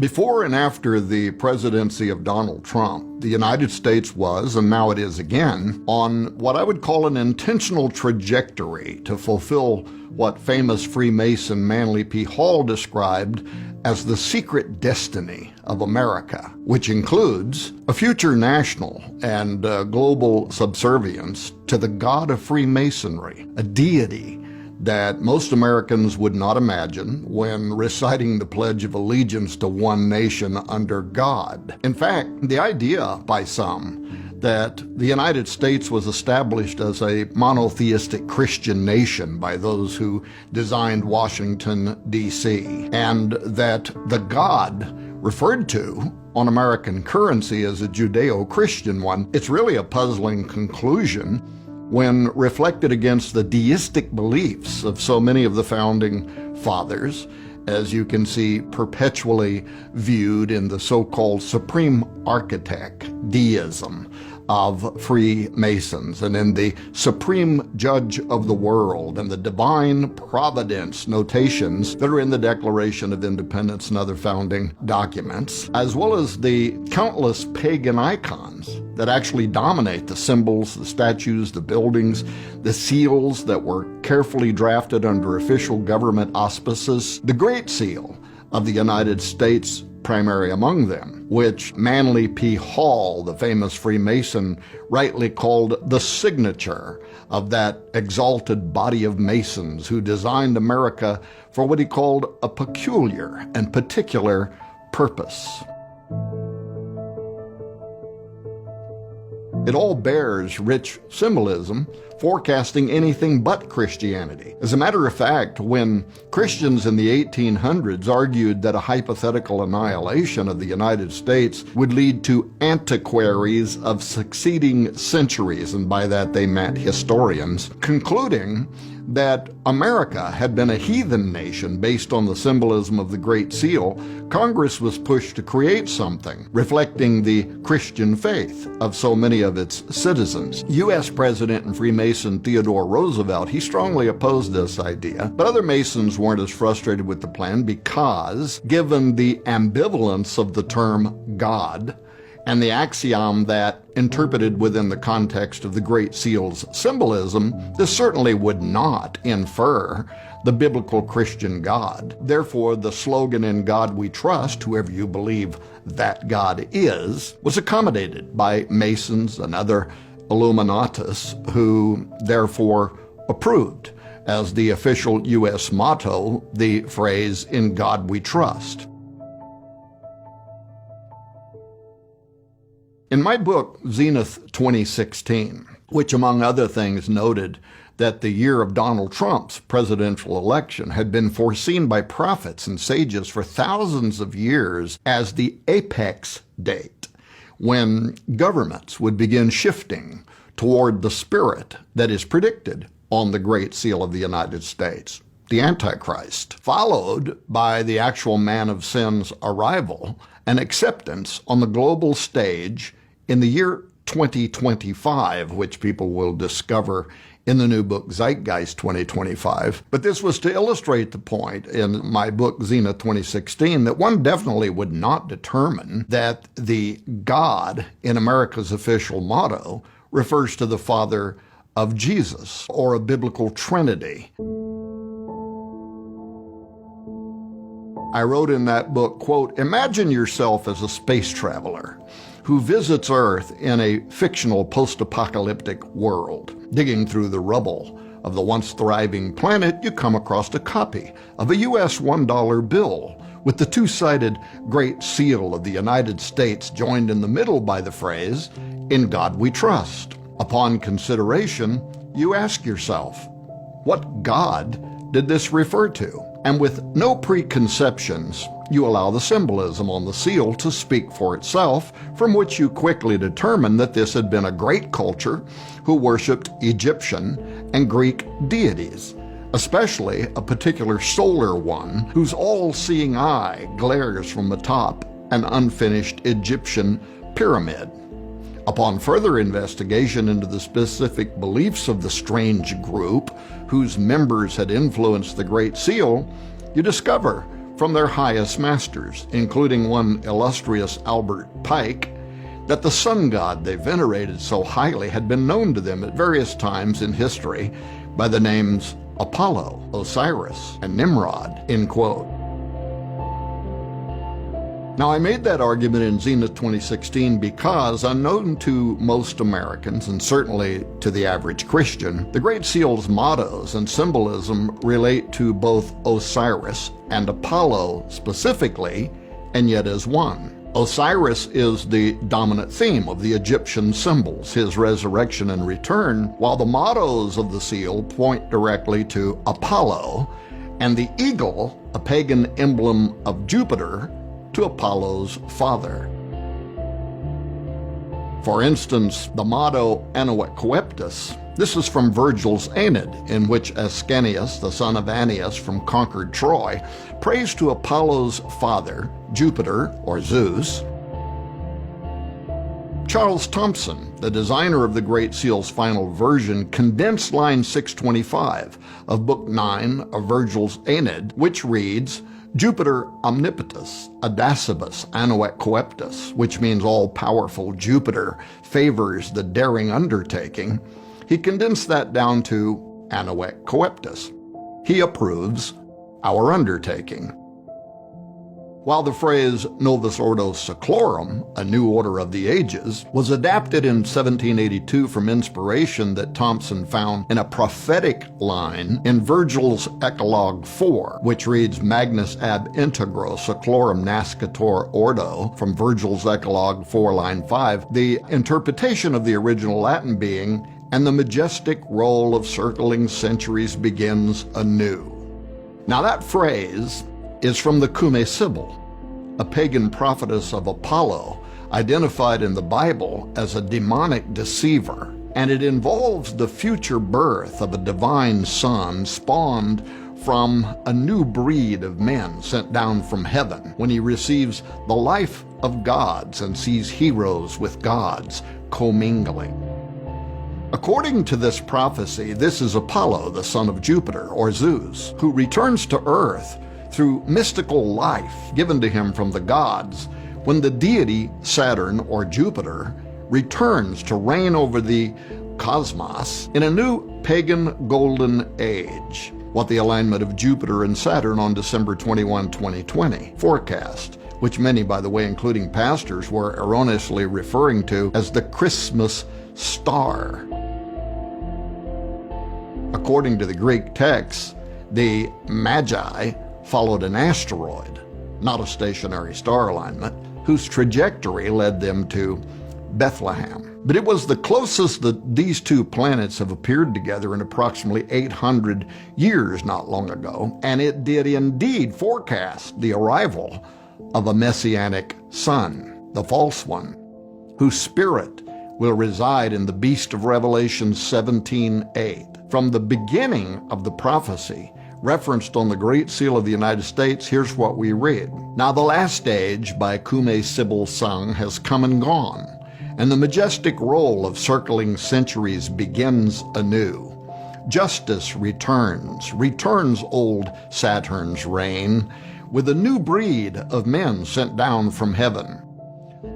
Before and after the presidency of Donald Trump, the United States was, and now it is again, on what I would call an intentional trajectory to fulfill what famous Freemason Manly P. Hall described as the secret destiny of America, which includes a future national and global subservience to the God of Freemasonry, a deity that most Americans would not imagine when reciting the Pledge of Allegiance to one nation under God. In fact, the idea by some that the United States was established as a monotheistic Christian nation by those who designed Washington, D.C., and that the God referred to on American currency as a Judeo-Christian one, it's really a puzzling conclusion when reflected against the deistic beliefs of so many of the founding fathers, as you can see perpetually viewed in the so-called supreme architect deism of Freemasons, and in the supreme judge of the world and the divine providence notations that are in the Declaration of Independence and other founding documents, as well as the countless pagan icons that actually dominate the symbols, the statues, the buildings, the seals that were carefully drafted under official government auspices, the Great Seal of the United States primary among them, which Manly P. Hall, the famous Freemason, rightly called the signature of that exalted body of Masons who designed America for what he called a peculiar and particular purpose. It all bears rich symbolism, forecasting anything but Christianity. As a matter of fact, when Christians in the 1800s argued that a hypothetical annihilation of the United States would lead to antiquaries of succeeding centuries, and by that they meant historians, concluding that America had been a heathen nation based on the symbolism of the Great Seal, Congress was pushed to create something reflecting the Christian faith of so many of its citizens. U.S. President and Freemason Theodore Roosevelt, he strongly opposed this idea, but other Masons weren't as frustrated with the plan because, given the ambivalence of the term God, and the axiom that, interpreted within the context of the Great Seal's symbolism, this certainly would not infer the biblical Christian God. Therefore, the slogan, "In God We Trust," whoever you believe that God is, was accommodated by Masons and other Illuminatus, who therefore approved as the official U.S. motto the phrase, "In God We Trust." In my book, Zenith 2016, which among other things noted that the year of Donald Trump's presidential election had been foreseen by prophets and sages for thousands of years as the apex date, when governments would begin shifting toward the spirit that is predicted on the Great Seal of the United States, the Antichrist, followed by the actual man of sin's arrival and acceptance on the global stage in the year 2025, which people will discover in the new book Zeitgeist 2025. But this was to illustrate the point in my book Zenith 2016 that one definitely would not determine that the God in America's official motto refers to the Father of Jesus or a biblical Trinity. I wrote in that book, quote, "Imagine yourself as a space traveler who visits Earth in a fictional post-apocalyptic world. Digging through the rubble of the once thriving planet, you come across a copy of a U.S. $1 bill with the two-sided Great Seal of the United States joined in the middle by the phrase, 'In God We Trust.' Upon consideration, you ask yourself, what God did this refer to? And with no preconceptions, you allow the symbolism on the seal to speak for itself, from which you quickly determine that this had been a great culture who worshipped Egyptian and Greek deities, especially a particular solar one whose all-seeing eye glares from atop an unfinished Egyptian pyramid. Upon further investigation into the specific beliefs of the strange group whose members had influenced the Great Seal, you discover from their highest masters, including one illustrious Albert Pike, that the sun god they venerated so highly had been known to them at various times in history by the names Apollo, Osiris, and Nimrod, end quote. Now, I made that argument in Zenith 2016 because, unknown to most Americans, and certainly to the average Christian, the Great Seal's mottos and symbolism relate to both Osiris and Apollo specifically, and yet as one. Osiris is the dominant theme of the Egyptian symbols, his resurrection and return, while the mottos of the seal point directly to Apollo, and the eagle, a pagan emblem of Jupiter, to Apollo's father. For instance, the motto Annuet Coeptus, this is from Virgil's Aeneid, in which Ascanius, the son of Annius from conquered Troy, prays to Apollo's father, Jupiter, or Zeus. Charles Thompson, the designer of the Great Seal's final version, condensed line 625 of Book 9 of Virgil's Aeneid, which reads, Jupiter omnipotus, audacibus annuet coeptus, which means all-powerful Jupiter favors the daring undertaking. He condensed that down to annuet coeptus. He approves our undertaking. While the phrase Novus Ordo Seclorum, a new order of the ages, was adapted in 1782 from inspiration that Thompson found in a prophetic line in Virgil's Eclogue 4, which reads Magnus ab integro seclorum nascitur ordo, from Virgil's Eclogue 4, line 5, the interpretation of the original Latin being, and the majestic roll of circling centuries begins anew. Now that phrase is from the Cumae Sibyl, a pagan prophetess of Apollo, identified in the Bible as a demonic deceiver, and it involves the future birth of a divine son spawned from a new breed of men sent down from heaven when he receives the life of gods and sees heroes with gods commingling. According to this prophecy, this is Apollo, the son of Jupiter, or Zeus, who returns to earth through mystical life given to him from the gods when the deity Saturn, or Jupiter, returns to reign over the cosmos in a new pagan golden age, what the alignment of Jupiter and Saturn on December 21, 2020 forecast, which many, by the way, including pastors, were erroneously referring to as the Christmas star. According to the Greek texts, the Magi followed an asteroid, not a stationary star alignment, whose trajectory led them to Bethlehem. But it was the closest that these two planets have appeared together in approximately 800 years not long ago, and it did indeed forecast the arrival of a messianic son, the false one, whose spirit will reside in the beast of Revelation 17:8. From the beginning of the prophecy, referenced on the Great Seal of the United States, here's what we read. Now the last age, by Cumae Sibyl sung, has come and gone, and the majestic roll of circling centuries begins anew. Justice returns old Saturn's reign, with a new breed of men sent down from heaven.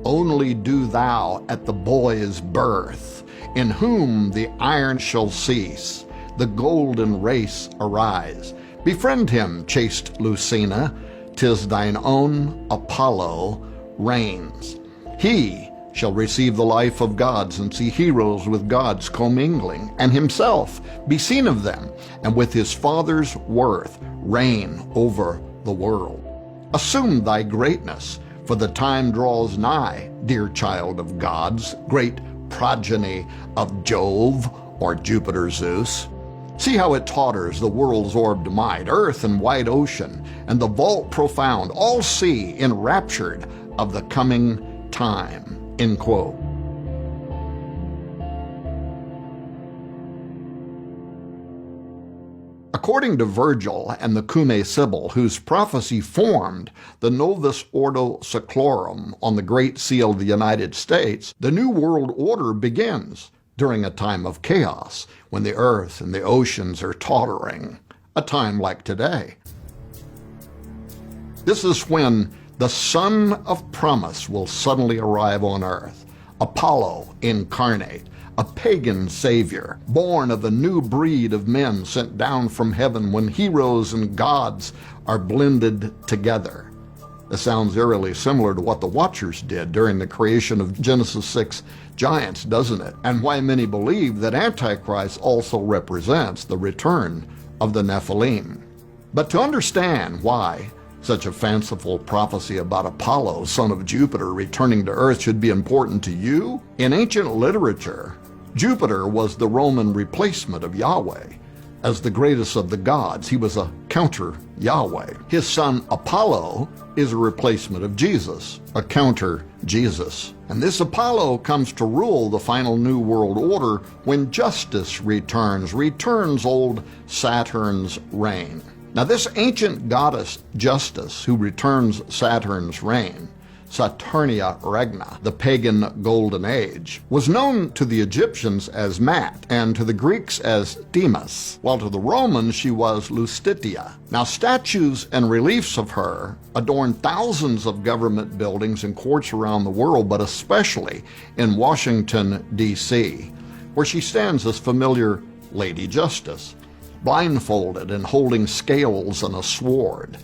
Only do thou at the boy's birth, in whom the iron shall cease, the golden race arise. Befriend him, chaste Lucina, 'tis thine own Apollo reigns. He shall receive the life of gods and see heroes with gods commingling, and himself be seen of them, and with his father's worth reign over the world. Assume thy greatness, for the time draws nigh, dear child of gods, great progeny of Jove, or Jupiter Zeus. See how it totters, the world's orbed might, earth and wide ocean, and the vault profound, all see enraptured of the coming time. End quote. According to Virgil and the Cumae Sibyl, whose prophecy formed the Novus Ordo Seclorum on the Great Seal of the United States, the New World Order begins during a time of chaos, when the earth and the oceans are tottering, a time like today. This is when the Son of Promise will suddenly arrive on earth, Apollo incarnate, a pagan savior, born of a new breed of men sent down from heaven when heroes and gods are blended together. This sounds eerily similar to what the Watchers did during the creation of Genesis 6 giants, doesn't it? And why many believe that Antichrist also represents the return of the Nephilim. But to understand why such a fanciful prophecy about Apollo, son of Jupiter, returning to Earth should be important to you, in ancient literature, Jupiter was the Roman replacement of Yahweh. As the greatest of the gods, he was a counter Yahweh. His son Apollo is a replacement of Jesus, a counter Jesus. And this Apollo comes to rule the final New World Order when justice returns old Saturn's reign. Now this ancient goddess Justice, who returns Saturn's reign, Saturnia Regna, the pagan golden age, was known to the Egyptians as Mat and to the Greeks as Demas, while to the Romans she was Lustitia. Now statues and reliefs of her adorn thousands of government buildings and courts around the world, but especially in Washington, D.C., where she stands as familiar Lady Justice, blindfolded and holding scales and a sword.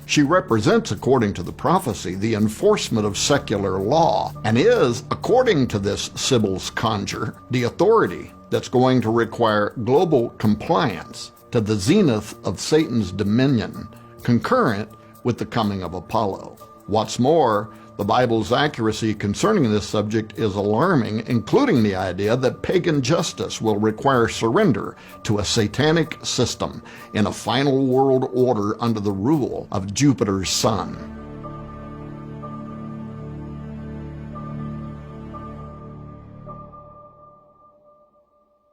She represents, according to the prophecy, the enforcement of secular law, and is, according to this Sibyl's conjure, the authority that's going to require global compliance to the zenith of Satan's dominion, concurrent with the coming of Apollo. What's more, the Bible's accuracy concerning this subject is alarming, including the idea that pagan justice will require surrender to a satanic system in a final world order under the rule of Jupiter's son.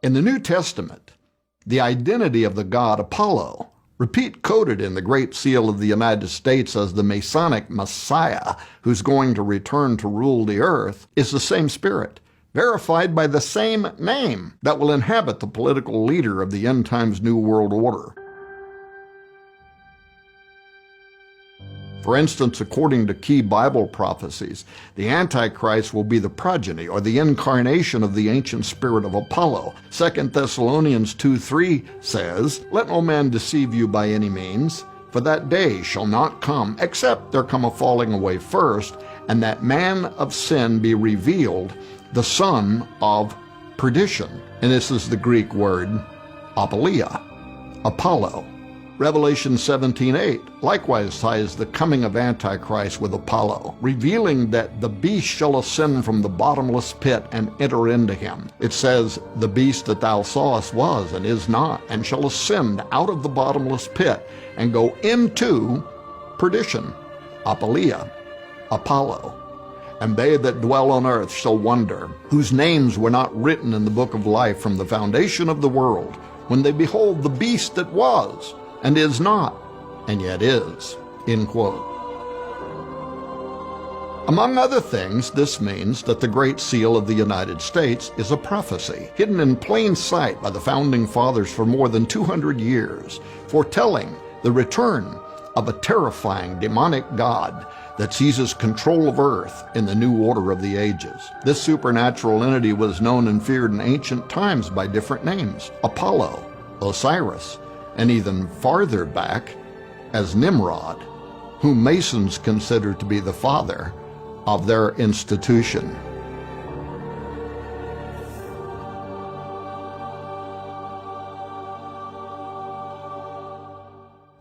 In the New Testament, the identity of the god Apollo, coded in the Great Seal of the United States as the Masonic Messiah who's going to return to rule the earth, is the same spirit, verified by the same name that will inhabit the political leader of the end times New World Order. For instance, according to key Bible prophecies, the Antichrist will be the progeny or the incarnation of the ancient spirit of Apollo. 2 Thessalonians 2:3 says, "Let no man deceive you by any means, for that day shall not come, except there come a falling away first, and that man of sin be revealed, the son of perdition." And this is the Greek word apoleia, Apollo. Revelation 17:8 likewise ties the coming of Antichrist with Apollo, revealing that the beast shall ascend from the bottomless pit and enter into him. It says, "The beast that thou sawest was and is not, and shall ascend out of the bottomless pit and go into perdition," apoleia, Apollo. "And they that dwell on earth shall wonder, whose names were not written in the book of life from the foundation of the world, when they behold the beast that was, and is not, and yet is." End quote. Among other things, this means that the Great Seal of the United States is a prophecy, hidden in plain sight by the Founding Fathers for more than 200 years, foretelling the return of a terrifying demonic god that seizes control of earth in the new order of the ages. This supernatural entity was known and feared in ancient times by different names: Apollo, Osiris, and even farther back as Nimrod, whom Masons consider to be the father of their institution.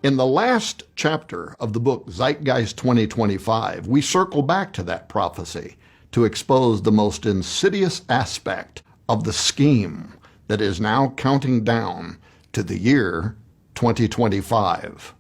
In the last chapter of the book Zeitgeist 2025, we circle back to that prophecy to expose the most insidious aspect of the scheme that is now counting down to the year 2025.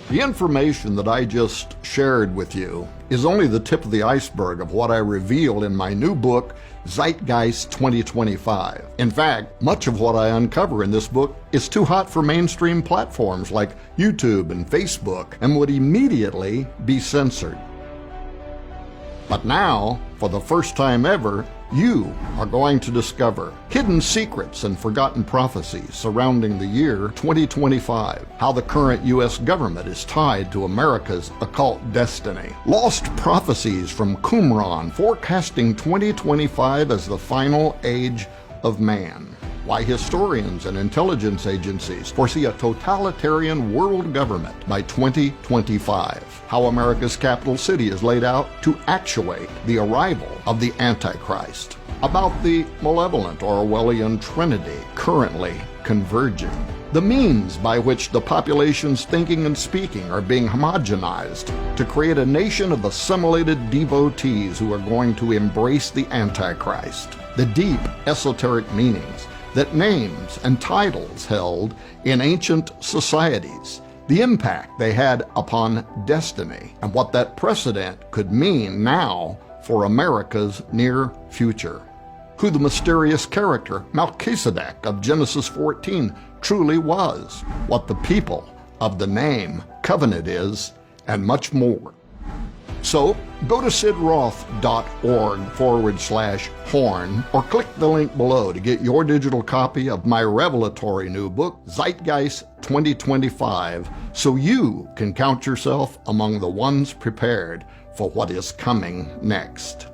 The information that I just shared with you is only the tip of the iceberg of what I reveal in my new book, Zeitgeist 2025. In fact, much of what I uncover in this book is too hot for mainstream platforms like YouTube and Facebook and would immediately be censored. But now, for the first time ever, You are going to discover hidden secrets and forgotten prophecies surrounding the year 2025, how the current U.S. government is tied to America's occult destiny, lost prophecies from Qumran forecasting 2025 as the final age of man, why historians and intelligence agencies foresee a totalitarian world government by 2025, how America's capital city is laid out to actuate the arrival of the Antichrist, about the malevolent Orwellian Trinity currently converging, the means by which the population's thinking and speaking are being homogenized to create a nation of assimilated devotees who are going to embrace the Antichrist, the deep esoteric meanings that names and titles held in ancient societies, the impact they had upon destiny, and what that precedent could mean now for America's near future. Who the mysterious character Melchizedek of Genesis 14 truly was, what the people of the name covenant is, and much more. So go to sidroth.org/horn or click the link below to get your digital copy of my revelatory new book, Zeitgeist 2025, so you can count yourself among the ones prepared for what is coming next.